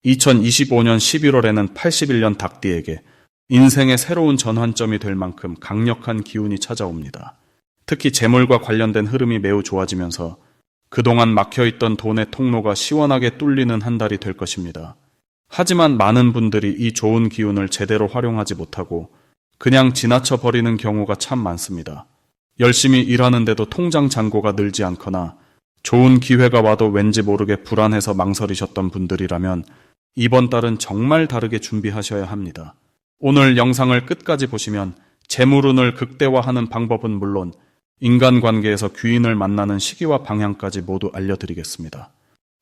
2025년 11월에는 81년 닭띠에게 인생의 새로운 전환점이 될 만큼 강력한 기운이 찾아옵니다. 특히 재물과 관련된 흐름이 매우 좋아지면서 그동안 막혀있던 돈의 통로가 시원하게 뚫리는 한 달이 될 것입니다. 하지만 많은 분들이 이 좋은 기운을 제대로 활용하지 못하고 그냥 지나쳐 버리는 경우가 참 많습니다. 열심히 일하는데도 통장 잔고가 늘지 않거나 좋은 기회가 와도 왠지 모르게 불안해서 망설이셨던 분들이라면 이번 달은 정말 다르게 준비하셔야 합니다. 오늘 영상을 끝까지 보시면 재물운을 극대화하는 방법은 물론 인간관계에서 귀인을 만나는 시기와 방향까지 모두 알려드리겠습니다.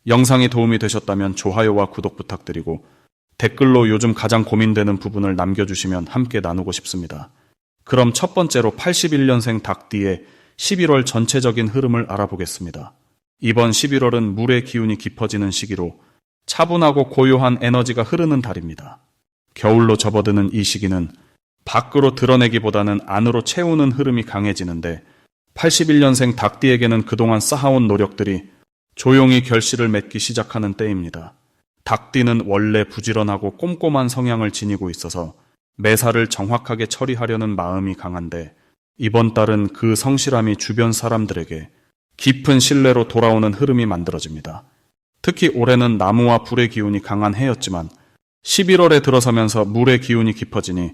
영상이 도움이 되셨다면 좋아요와 구독 부탁드리고 댓글로 요즘 가장 고민되는 부분을 남겨주시면 함께 나누고 싶습니다. 그럼 첫 번째로 81년생 닭띠의 11월 전체적인 흐름을 알아보겠습니다. 이번 11월은 물의 기운이 깊어지는 시기로 차분하고 고요한 에너지가 흐르는 달입니다. 겨울로 접어드는 이 시기는 밖으로 드러내기보다는 안으로 채우는 흐름이 강해지는데 81년생 닭띠에게는 그동안 쌓아온 노력들이 조용히 결실을 맺기 시작하는 때입니다. 닭띠는 원래 부지런하고 꼼꼼한 성향을 지니고 있어서 매사를 정확하게 처리하려는 마음이 강한데 이번 달은 그 성실함이 주변 사람들에게 깊은 신뢰로 돌아오는 흐름이 만들어집니다. 특히 올해는 나무와 불의 기운이 강한 해였지만 11월에 들어서면서 물의 기운이 깊어지니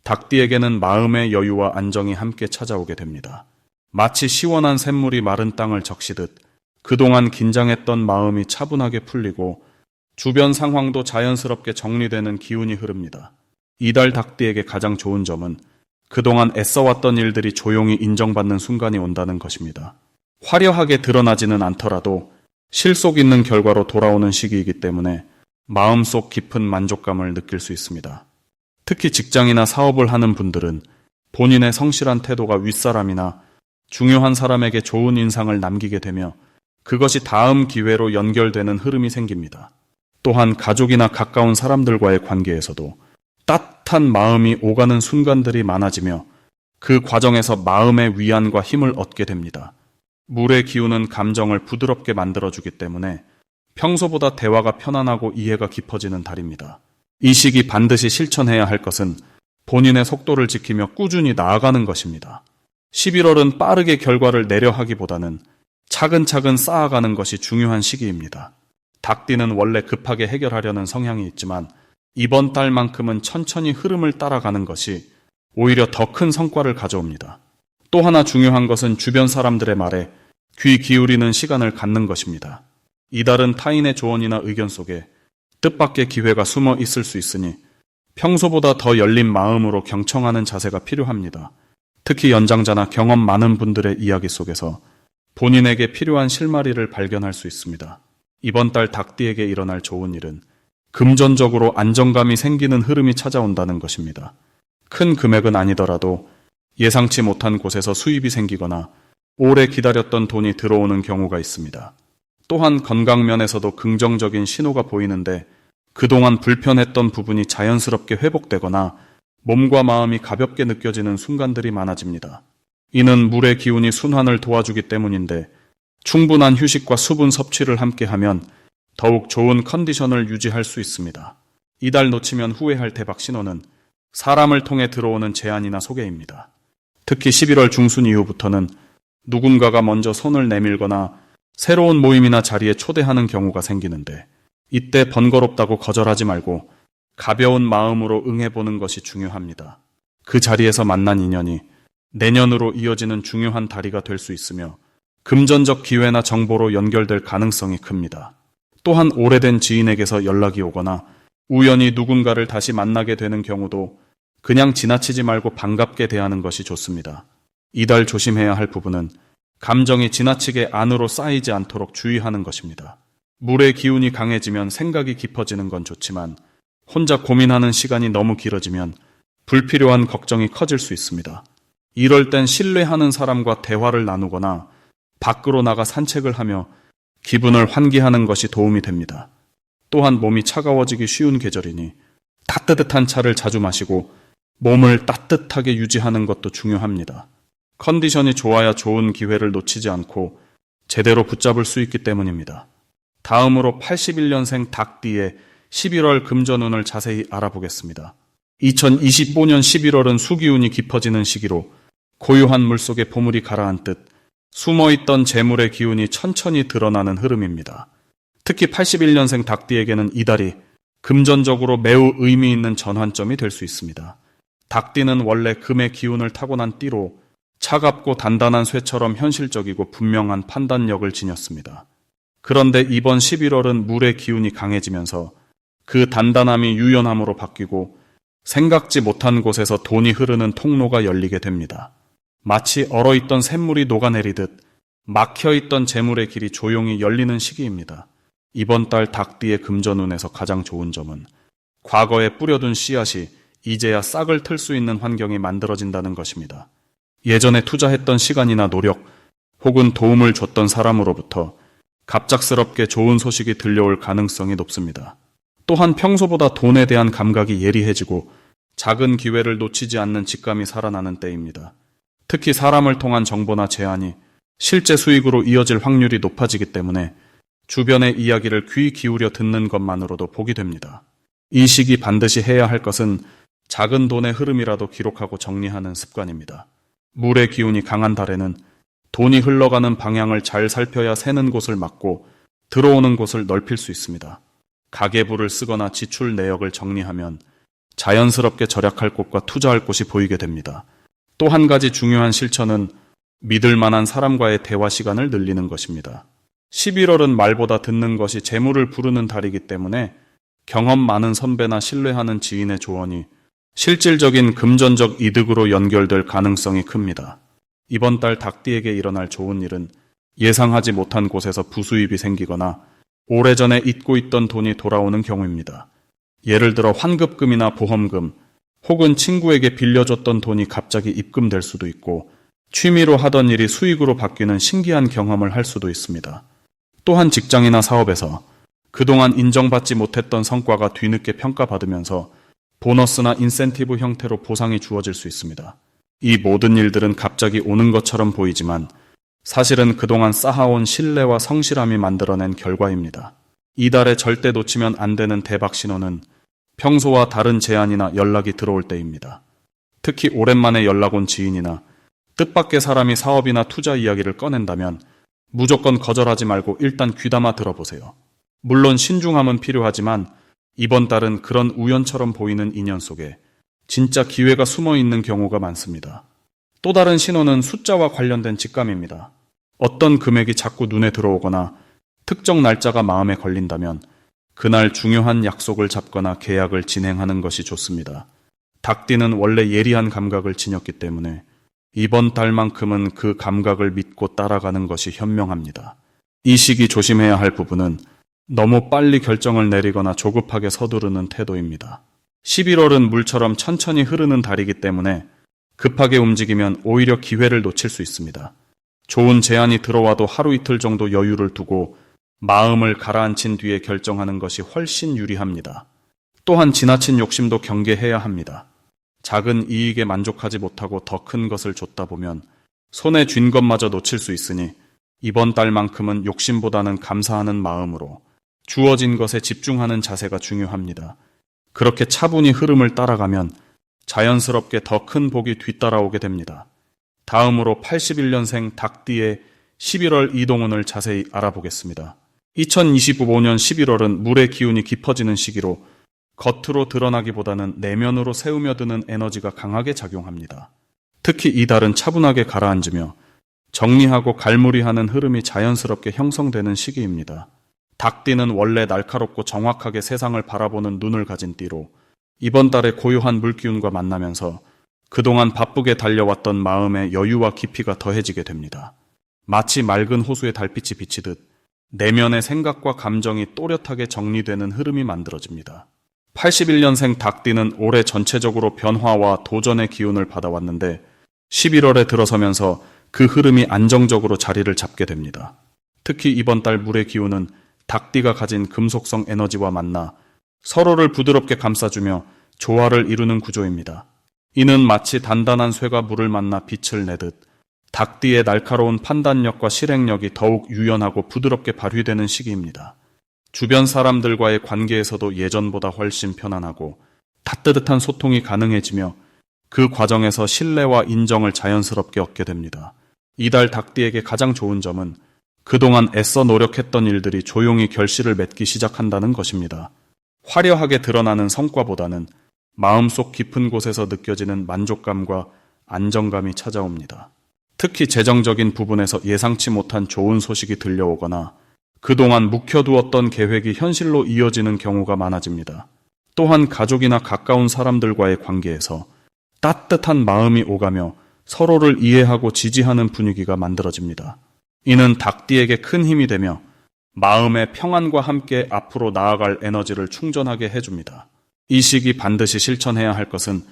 닭띠에게는 마음의 여유와 안정이 함께 찾아오게 됩니다. 마치 시원한 샘물이 마른 땅을 적시듯 그동안 긴장했던 마음이 차분하게 풀리고 주변 상황도 자연스럽게 정리되는 기운이 흐릅니다. 이달 닭띠에게 가장 좋은 점은 그동안 애써왔던 일들이 조용히 인정받는 순간이 온다는 것입니다. 화려하게 드러나지는 않더라도 실속 있는 결과로 돌아오는 시기이기 때문에 마음속 깊은 만족감을 느낄 수 있습니다. 특히 직장이나 사업을 하는 분들은 본인의 성실한 태도가 윗사람이나 중요한 사람에게 좋은 인상을 남기게 되며 그것이 다음 기회로 연결되는 흐름이 생깁니다. 또한 가족이나 가까운 사람들과의 관계에서도 따뜻한 마음이 오가는 순간들이 많아지며 그 과정에서 마음의 위안과 힘을 얻게 됩니다. 물의 기운은 감정을 부드럽게 만들어주기 때문에 평소보다 대화가 편안하고 이해가 깊어지는 달입니다. 이 시기 반드시 실천해야 할 것은 본인의 속도를 지키며 꾸준히 나아가는 것입니다. 11월은 빠르게 결과를 내려 하기보다는 차근차근 쌓아가는 것이 중요한 시기입니다. 닭띠는 원래 급하게 해결하려는 성향이 있지만 이번 달만큼은 천천히 흐름을 따라가는 것이 오히려 더 큰 성과를 가져옵니다. 또 하나 중요한 것은 주변 사람들의 말에 귀 기울이는 시간을 갖는 것입니다. 이달은 타인의 조언이나 의견 속에 뜻밖의 기회가 숨어 있을 수 있으니 평소보다 더 열린 마음으로 경청하는 자세가 필요합니다. 특히 연장자나 경험 많은 분들의 이야기 속에서 본인에게 필요한 실마리를 발견할 수 있습니다. 이번 달 닭띠에게 일어날 좋은 일은 금전적으로 안정감이 생기는 흐름이 찾아온다는 것입니다. 큰 금액은 아니더라도 예상치 못한 곳에서 수입이 생기거나 오래 기다렸던 돈이 들어오는 경우가 있습니다. 또한 건강면에서도 긍정적인 신호가 보이는데 그동안 불편했던 부분이 자연스럽게 회복되거나 몸과 마음이 가볍게 느껴지는 순간들이 많아집니다. 이는 물의 기운이 순환을 도와주기 때문인데 충분한 휴식과 수분 섭취를 함께하면 더욱 좋은 컨디션을 유지할 수 있습니다. 이달 놓치면 후회할 대박 신호는 사람을 통해 들어오는 제안이나 소개입니다. 특히 11월 중순 이후부터는 누군가가 먼저 손을 내밀거나 새로운 모임이나 자리에 초대하는 경우가 생기는데 이때 번거롭다고 거절하지 말고 가벼운 마음으로 응해보는 것이 중요합니다. 그 자리에서 만난 인연이 내년으로 이어지는 중요한 다리가 될 수 있으며 금전적 기회나 정보로 연결될 가능성이 큽니다. 또한 오래된 지인에게서 연락이 오거나 우연히 누군가를 다시 만나게 되는 경우도 그냥 지나치지 말고 반갑게 대하는 것이 좋습니다. 이달 조심해야 할 부분은 감정이 지나치게 안으로 쌓이지 않도록 주의하는 것입니다. 물의 기운이 강해지면 생각이 깊어지는 건 좋지만 혼자 고민하는 시간이 너무 길어지면 불필요한 걱정이 커질 수 있습니다. 이럴 땐 신뢰하는 사람과 대화를 나누거나 밖으로 나가 산책을 하며 기분을 환기하는 것이 도움이 됩니다. 또한 몸이 차가워지기 쉬운 계절이니 따뜻한 차를 자주 마시고 몸을 따뜻하게 유지하는 것도 중요합니다. 컨디션이 좋아야 좋은 기회를 놓치지 않고 제대로 붙잡을 수 있기 때문입니다. 다음으로 81년생 닭띠의 11월 금전운을 자세히 알아보겠습니다. 2025년 11월은 수기운이 깊어지는 시기로 고요한 물속에 보물이 가라앉듯 숨어있던 재물의 기운이 천천히 드러나는 흐름입니다. 특히 81년생 닭띠에게는 이달이 금전적으로 매우 의미 있는 전환점이 될 수 있습니다. 닭띠는 원래 금의 기운을 타고난 띠로 차갑고 단단한 쇠처럼 현실적이고 분명한 판단력을 지녔습니다. 그런데 이번 11월은 물의 기운이 강해지면서 그 단단함이 유연함으로 바뀌고 생각지 못한 곳에서 돈이 흐르는 통로가 열리게 됩니다. 마치 얼어있던 샘물이 녹아내리듯 막혀있던 재물의 길이 조용히 열리는 시기입니다. 이번 달 닭띠의 금전운에서 가장 좋은 점은 과거에 뿌려둔 씨앗이 이제야 싹을 틀 수 있는 환경이 만들어진다는 것입니다. 예전에 투자했던 시간이나 노력 혹은 도움을 줬던 사람으로부터 갑작스럽게 좋은 소식이 들려올 가능성이 높습니다. 또한 평소보다 돈에 대한 감각이 예리해지고 작은 기회를 놓치지 않는 직감이 살아나는 때입니다. 특히 사람을 통한 정보나 제안이 실제 수익으로 이어질 확률이 높아지기 때문에 주변의 이야기를 귀 기울여 듣는 것만으로도 복이 됩니다. 이 시기 반드시 해야 할 것은 작은 돈의 흐름이라도 기록하고 정리하는 습관입니다. 물의 기운이 강한 달에는 돈이 흘러가는 방향을 잘 살펴야 새는 곳을 막고 들어오는 곳을 넓힐 수 있습니다. 가계부를 쓰거나 지출 내역을 정리하면 자연스럽게 절약할 곳과 투자할 곳이 보이게 됩니다. 또 한 가지 중요한 실천은 믿을 만한 사람과의 대화 시간을 늘리는 것입니다. 11월은 말보다 듣는 것이 재물을 부르는 달이기 때문에 경험 많은 선배나 신뢰하는 지인의 조언이 실질적인 금전적 이득으로 연결될 가능성이 큽니다. 이번 달 닭띠에게 일어날 좋은 일은 예상하지 못한 곳에서 부수입이 생기거나 오래전에 잊고 있던 돈이 돌아오는 경우입니다. 예를 들어 환급금이나 보험금 혹은 친구에게 빌려줬던 돈이 갑자기 입금될 수도 있고 취미로 하던 일이 수익으로 바뀌는 신기한 경험을 할 수도 있습니다. 또한 직장이나 사업에서 그동안 인정받지 못했던 성과가 뒤늦게 평가받으면서 보너스나 인센티브 형태로 보상이 주어질 수 있습니다. 이 모든 일들은 갑자기 오는 것처럼 보이지만 사실은 그동안 쌓아온 신뢰와 성실함이 만들어낸 결과입니다. 이달에 절대 놓치면 안 되는 대박 신호는 평소와 다른 제안이나 연락이 들어올 때입니다. 특히 오랜만에 연락 온 지인이나 뜻밖의 사람이 사업이나 투자 이야기를 꺼낸다면 무조건 거절하지 말고 일단 귀담아 들어보세요. 물론 신중함은 필요하지만 이번 달은 그런 우연처럼 보이는 인연 속에 진짜 기회가 숨어 있는 경우가 많습니다. 또 다른 신호는 숫자와 관련된 직감입니다. 어떤 금액이 자꾸 눈에 들어오거나 특정 날짜가 마음에 걸린다면 그날 중요한 약속을 잡거나 계약을 진행하는 것이 좋습니다. 닭띠는 원래 예리한 감각을 지녔기 때문에 이번 달만큼은 그 감각을 믿고 따라가는 것이 현명합니다. 이 시기 조심해야 할 부분은 너무 빨리 결정을 내리거나 조급하게 서두르는 태도입니다. 11월은 물처럼 천천히 흐르는 달이기 때문에 급하게 움직이면 오히려 기회를 놓칠 수 있습니다. 좋은 제안이 들어와도 하루 이틀 정도 여유를 두고 마음을 가라앉힌 뒤에 결정하는 것이 훨씬 유리합니다. 또한 지나친 욕심도 경계해야 합니다. 작은 이익에 만족하지 못하고 더 큰 것을 줬다 보면 손에 쥔 것마저 놓칠 수 있으니 이번 달만큼은 욕심보다는 감사하는 마음으로 주어진 것에 집중하는 자세가 중요합니다. 그렇게 차분히 흐름을 따라가면 자연스럽게 더 큰 복이 뒤따라오게 됩니다. 다음으로 81년생 닭띠의 11월 이동운을 자세히 알아보겠습니다. 2025년 11월은 물의 기운이 깊어지는 시기로 겉으로 드러나기보다는 내면으로 새우며드는 에너지가 강하게 작용합니다. 특히 이 달은 차분하게 가라앉으며 정리하고 갈무리하는 흐름이 자연스럽게 형성되는 시기입니다. 닭띠는 원래 날카롭고 정확하게 세상을 바라보는 눈을 가진 띠로 이번 달에 고요한 물기운과 만나면서 그동안 바쁘게 달려왔던 마음의 여유와 깊이가 더해지게 됩니다. 마치 맑은 호수에 달빛이 비치듯 내면의 생각과 감정이 또렷하게 정리되는 흐름이 만들어집니다. 81년생 닭띠는 올해 전체적으로 변화와 도전의 기운을 받아왔는데 11월에 들어서면서 그 흐름이 안정적으로 자리를 잡게 됩니다. 특히 이번 달 물의 기운은 닭띠가 가진 금속성 에너지와 만나 서로를 부드럽게 감싸주며 조화를 이루는 구조입니다. 이는 마치 단단한 쇠가 물을 만나 빛을 내듯 닭띠의 날카로운 판단력과 실행력이 더욱 유연하고 부드럽게 발휘되는 시기입니다. 주변 사람들과의 관계에서도 예전보다 훨씬 편안하고 따뜻한 소통이 가능해지며 그 과정에서 신뢰와 인정을 자연스럽게 얻게 됩니다. 이달 닭띠에게 가장 좋은 점은 그동안 애써 노력했던 일들이 조용히 결실을 맺기 시작한다는 것입니다. 화려하게 드러나는 성과보다는 마음속 깊은 곳에서 느껴지는 만족감과 안정감이 찾아옵니다. 특히 재정적인 부분에서 예상치 못한 좋은 소식이 들려오거나 그동안 묵혀두었던 계획이 현실로 이어지는 경우가 많아집니다. 또한 가족이나 가까운 사람들과의 관계에서 따뜻한 마음이 오가며 서로를 이해하고 지지하는 분위기가 만들어집니다. 이는 닭띠에게 큰 힘이 되며 마음의 평안과 함께 앞으로 나아갈 에너지를 충전하게 해줍니다. 이 시기 반드시 실천해야 할 것은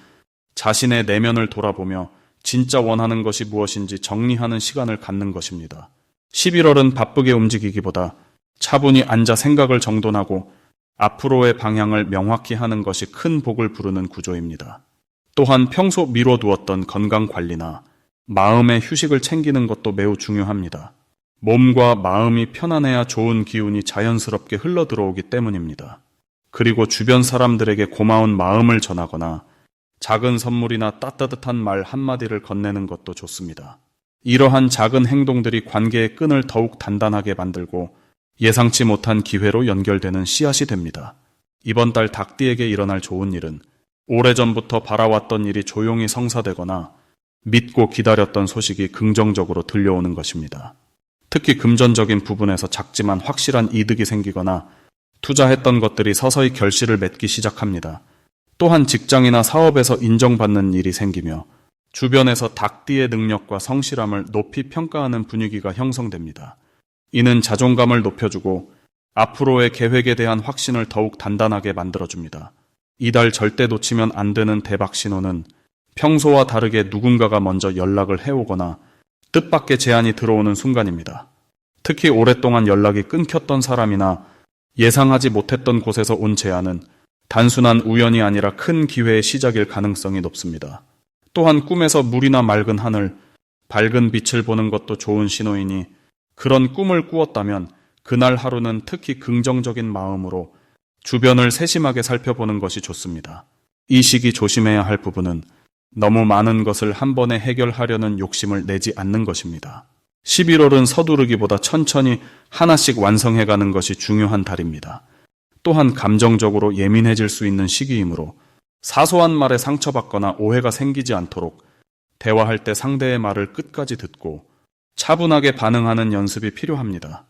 자신의 내면을 돌아보며 진짜 원하는 것이 무엇인지 정리하는 시간을 갖는 것입니다. 11월은 바쁘게 움직이기보다 차분히 앉아 생각을 정돈하고 앞으로의 방향을 명확히 하는 것이 큰 복을 부르는 구조입니다. 또한 평소 미뤄두었던 건강관리나 마음의 휴식을 챙기는 것도 매우 중요합니다. 몸과 마음이 편안해야 좋은 기운이 자연스럽게 흘러들어오기 때문입니다. 그리고 주변 사람들에게 고마운 마음을 전하거나 작은 선물이나 따뜻한 말 한마디를 건네는 것도 좋습니다. 이러한 작은 행동들이 관계의 끈을 더욱 단단하게 만들고 예상치 못한 기회로 연결되는 씨앗이 됩니다. 이번 달 닭띠에게 일어날 좋은 일은 오래전부터 바라왔던 일이 조용히 성사되거나 믿고 기다렸던 소식이 긍정적으로 들려오는 것입니다. 특히 금전적인 부분에서 작지만 확실한 이득이 생기거나 투자했던 것들이 서서히 결실을 맺기 시작합니다. 또한 직장이나 사업에서 인정받는 일이 생기며 주변에서 닭띠의 능력과 성실함을 높이 평가하는 분위기가 형성됩니다. 이는 자존감을 높여주고 앞으로의 계획에 대한 확신을 더욱 단단하게 만들어줍니다. 이달 절대 놓치면 안 되는 대박 신호는 평소와 다르게 누군가가 먼저 연락을 해오거나 뜻밖의 제안이 들어오는 순간입니다. 특히 오랫동안 연락이 끊겼던 사람이나 예상하지 못했던 곳에서 온 제안은 단순한 우연이 아니라 큰 기회의 시작일 가능성이 높습니다. 또한 꿈에서 물이나 맑은 하늘, 밝은 빛을 보는 것도 좋은 신호이니 그런 꿈을 꾸었다면 그날 하루는 특히 긍정적인 마음으로 주변을 세심하게 살펴보는 것이 좋습니다. 이 시기 조심해야 할 부분은 너무 많은 것을 한 번에 해결하려는 욕심을 내지 않는 것입니다. 11월은 서두르기보다 천천히 하나씩 완성해가는 것이 중요한 달입니다. 또한 감정적으로 예민해질 수 있는 시기이므로 사소한 말에 상처받거나 오해가 생기지 않도록 대화할 때 상대의 말을 끝까지 듣고 차분하게 반응하는 연습이 필요합니다.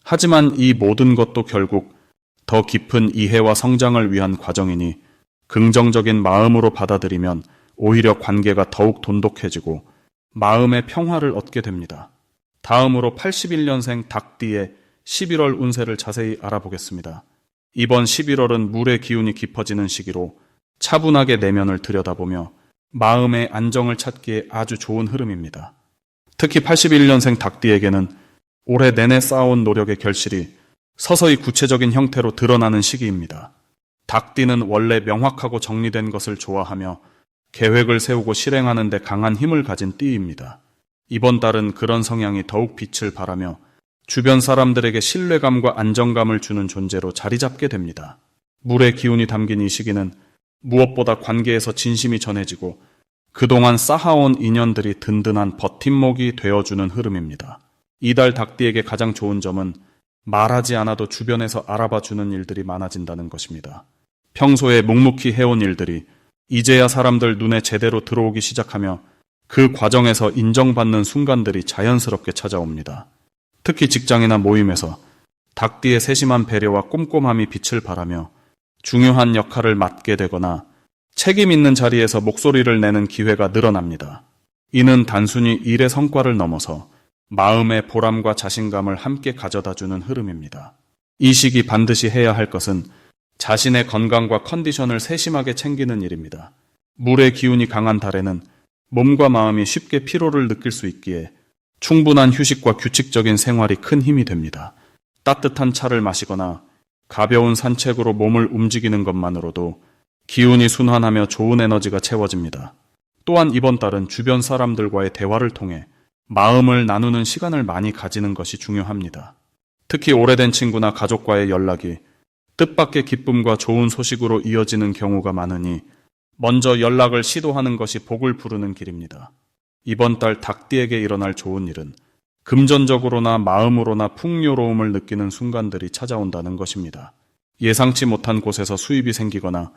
하지만 이 모든 것도 결국 더 깊은 이해와 성장을 위한 과정이니 긍정적인 마음으로 받아들이면 오히려 관계가 더욱 돈독해지고 마음의 평화를 얻게 됩니다. 다음으로 81년생 닭띠의 11월 운세를 자세히 알아보겠습니다. 이번 11월은 물의 기운이 깊어지는 시기로 차분하게 내면을 들여다보며 마음의 안정을 찾기에 아주 좋은 흐름입니다. 특히 81년생 닭띠에게는 올해 내내 쌓아온 노력의 결실이 서서히 구체적인 형태로 드러나는 시기입니다. 닭띠는 원래 명확하고 정리된 것을 좋아하며 계획을 세우고 실행하는 데 강한 힘을 가진 띠입니다. 이번 달은 그런 성향이 더욱 빛을 발하며 주변 사람들에게 신뢰감과 안정감을 주는 존재로 자리 잡게 됩니다. 물의 기운이 담긴 이 시기는 무엇보다 관계에서 진심이 전해지고 그동안 쌓아온 인연들이 든든한 버팀목이 되어주는 흐름입니다. 이달 닭띠에게 가장 좋은 점은 말하지 않아도 주변에서 알아봐주는 일들이 많아진다는 것입니다. 평소에 묵묵히 해온 일들이 이제야 사람들 눈에 제대로 들어오기 시작하며 그 과정에서 인정받는 순간들이 자연스럽게 찾아옵니다. 특히 직장이나 모임에서 닭띠의 세심한 배려와 꼼꼼함이 빛을 발하며 중요한 역할을 맡게 되거나 책임 있는 자리에서 목소리를 내는 기회가 늘어납니다. 이는 단순히 일의 성과를 넘어서 마음의 보람과 자신감을 함께 가져다주는 흐름입니다. 이 시기 반드시 해야 할 것은 자신의 건강과 컨디션을 세심하게 챙기는 일입니다. 물의 기운이 강한 달에는 몸과 마음이 쉽게 피로를 느낄 수 있기에 충분한 휴식과 규칙적인 생활이 큰 힘이 됩니다. 따뜻한 차를 마시거나 가벼운 산책으로 몸을 움직이는 것만으로도 기운이 순환하며 좋은 에너지가 채워집니다. 또한 이번 달은 주변 사람들과의 대화를 통해 마음을 나누는 시간을 많이 가지는 것이 중요합니다. 특히 오래된 친구나 가족과의 연락이 뜻밖의 기쁨과 좋은 소식으로 이어지는 경우가 많으니 먼저 연락을 시도하는 것이 복을 부르는 길입니다. 이번 달 닭띠에게 일어날 좋은 일은 금전적으로나 마음으로나 풍요로움을 느끼는 순간들이 찾아온다는 것입니다. 예상치 못한 곳에서 수입이 생기거나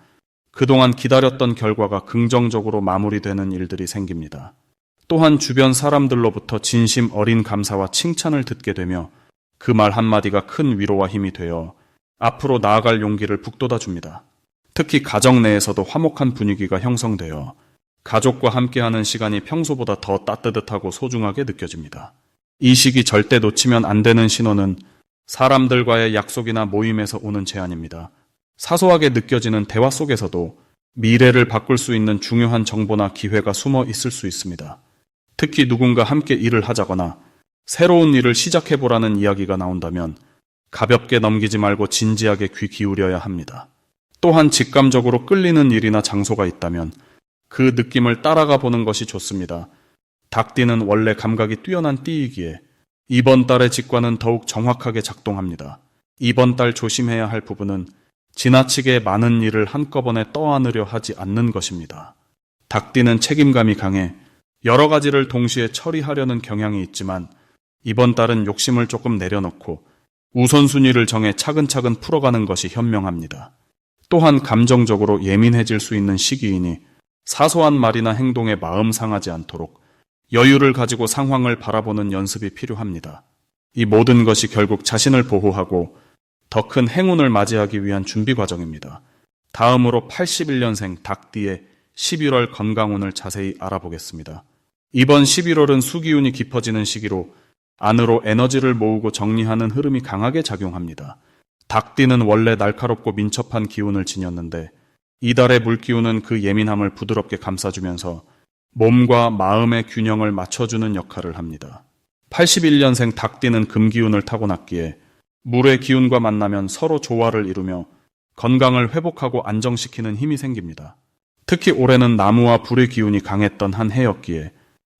그동안 기다렸던 결과가 긍정적으로 마무리되는 일들이 생깁니다. 또한 주변 사람들로부터 진심 어린 감사와 칭찬을 듣게 되며 그 말 한마디가 큰 위로와 힘이 되어 앞으로 나아갈 용기를 북돋아줍니다. 특히 가정 내에서도 화목한 분위기가 형성되어 가족과 함께하는 시간이 평소보다 더 따뜻하고 소중하게 느껴집니다. 이 시기 절대 놓치면 안 되는 신호는 사람들과의 약속이나 모임에서 오는 제안입니다. 사소하게 느껴지는 대화 속에서도 미래를 바꿀 수 있는 중요한 정보나 기회가 숨어 있을 수 있습니다. 특히 누군가 함께 일을 하자거나 새로운 일을 시작해보라는 이야기가 나온다면 가볍게 넘기지 말고 진지하게 귀 기울여야 합니다. 또한 직감적으로 끌리는 일이나 장소가 있다면 그 느낌을 따라가 보는 것이 좋습니다. 닭띠는 원래 감각이 뛰어난 띠이기에 이번 달의 직관은 더욱 정확하게 작동합니다. 이번 달 조심해야 할 부분은 지나치게 많은 일을 한꺼번에 떠안으려 하지 않는 것입니다. 닭띠는 책임감이 강해 여러 가지를 동시에 처리하려는 경향이 있지만 이번 달은 욕심을 조금 내려놓고 우선순위를 정해 차근차근 풀어가는 것이 현명합니다. 또한 감정적으로 예민해질 수 있는 시기이니 사소한 말이나 행동에 마음 상하지 않도록 여유를 가지고 상황을 바라보는 연습이 필요합니다. 이 모든 것이 결국 자신을 보호하고 더 큰 행운을 맞이하기 위한 준비 과정입니다. 다음으로 81년생 닭띠의 11월 건강운을 자세히 알아보겠습니다. 이번 11월은 수기운이 깊어지는 시기로 안으로 에너지를 모으고 정리하는 흐름이 강하게 작용합니다. 닭띠는 원래 날카롭고 민첩한 기운을 지녔는데 이달의 물기운은 그 예민함을 부드럽게 감싸주면서 몸과 마음의 균형을 맞춰주는 역할을 합니다. 81년생 닭띠는 금기운을 타고났기에 물의 기운과 만나면 서로 조화를 이루며 건강을 회복하고 안정시키는 힘이 생깁니다. 특히 올해는 나무와 불의 기운이 강했던 한 해였기에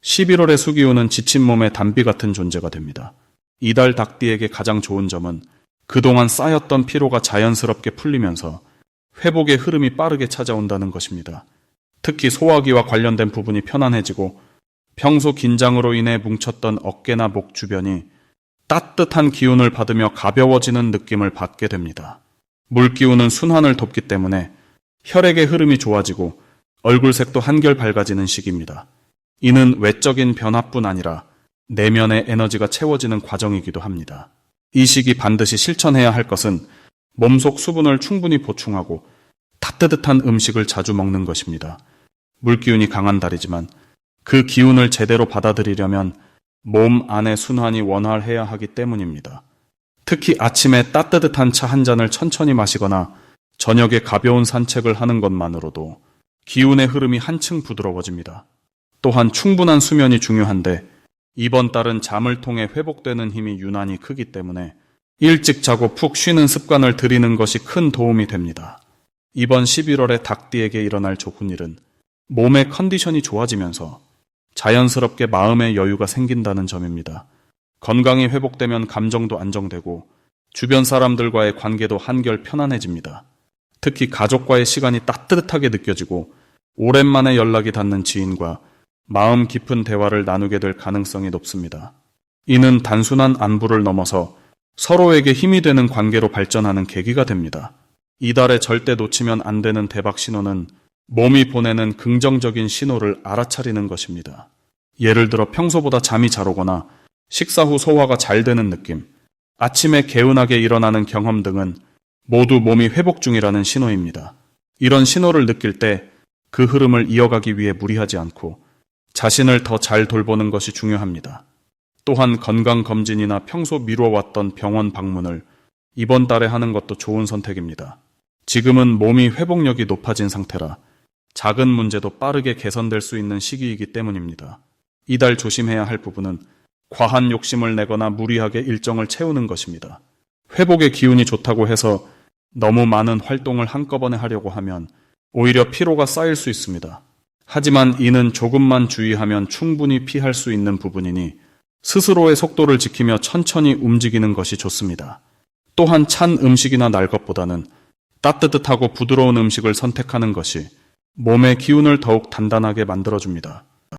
11월의 수기운은 지친 몸의 단비 같은 존재가 됩니다. 이달 닭띠에게 가장 좋은 점은 그동안 쌓였던 피로가 자연스럽게 풀리면서 회복의 흐름이 빠르게 찾아온다는 것입니다. 특히 소화기와 관련된 부분이 편안해지고 평소 긴장으로 인해 뭉쳤던 어깨나 목 주변이 따뜻한 기운을 받으며 가벼워지는 느낌을 받게 됩니다. 물기운은 순환을 돕기 때문에 혈액의 흐름이 좋아지고 얼굴색도 한결 밝아지는 시기입니다. 이는 외적인 변화뿐 아니라 내면의 에너지가 채워지는 과정이기도 합니다. 이 시기 반드시 실천해야 할 것은 몸속 수분을 충분히 보충하고 따뜻한 음식을 자주 먹는 것입니다. 물기운이 강한 달이지만 그 기운을 제대로 받아들이려면 몸 안의 순환이 원활해야 하기 때문입니다. 특히 아침에 따뜻한 차 한 잔을 천천히 마시거나 저녁에 가벼운 산책을 하는 것만으로도 기운의 흐름이 한층 부드러워집니다. 또한 충분한 수면이 중요한데 이번 달은 잠을 통해 회복되는 힘이 유난히 크기 때문에 일찍 자고 푹 쉬는 습관을 들이는 것이 큰 도움이 됩니다. 이번 11월에 닭띠에게 일어날 좋은 일은 몸의 컨디션이 좋아지면서 자연스럽게 마음의 여유가 생긴다는 점입니다. 건강이 회복되면 감정도 안정되고 주변 사람들과의 관계도 한결 편안해집니다. 특히 가족과의 시간이 따뜻하게 느껴지고 오랜만에 연락이 닿는 지인과 마음 깊은 대화를 나누게 될 가능성이 높습니다. 이는 단순한 안부를 넘어서 서로에게 힘이 되는 관계로 발전하는 계기가 됩니다. 이달에 절대 놓치면 안 되는 대박 신호는 몸이 보내는 긍정적인 신호를 알아차리는 것입니다. 예를 들어 평소보다 잠이 잘 오거나 식사 후 소화가 잘 되는 느낌, 아침에 개운하게 일어나는 경험 등은 모두 몸이 회복 중이라는 신호입니다. 이런 신호를 느낄 때 그 흐름을 이어가기 위해 무리하지 않고 자신을 더 잘 돌보는 것이 중요합니다. 또한 건강검진이나 평소 미뤄왔던 병원 방문을 이번 달에 하는 것도 좋은 선택입니다. 지금은 몸이 회복력이 높아진 상태라 작은 문제도 빠르게 개선될 수 있는 시기이기 때문입니다. 이달 조심해야 할 부분은 과한 욕심을 내거나 무리하게 일정을 채우는 것입니다. 회복의 기운이 좋다고 해서 너무 많은 활동을 한꺼번에 하려고 하면 오히려 피로가 쌓일 수 있습니다. 하지만 이는 조금만 주의하면 충분히 피할 수 있는 부분이니 스스로의 속도를 지키며 천천히 움직이는 것이 좋습니다. 또한 찬 음식이나 날 것보다는 따뜻하고 부드러운 음식을 선택하는 것이 몸의 기운을 더욱 단단하게 만들어줍니다.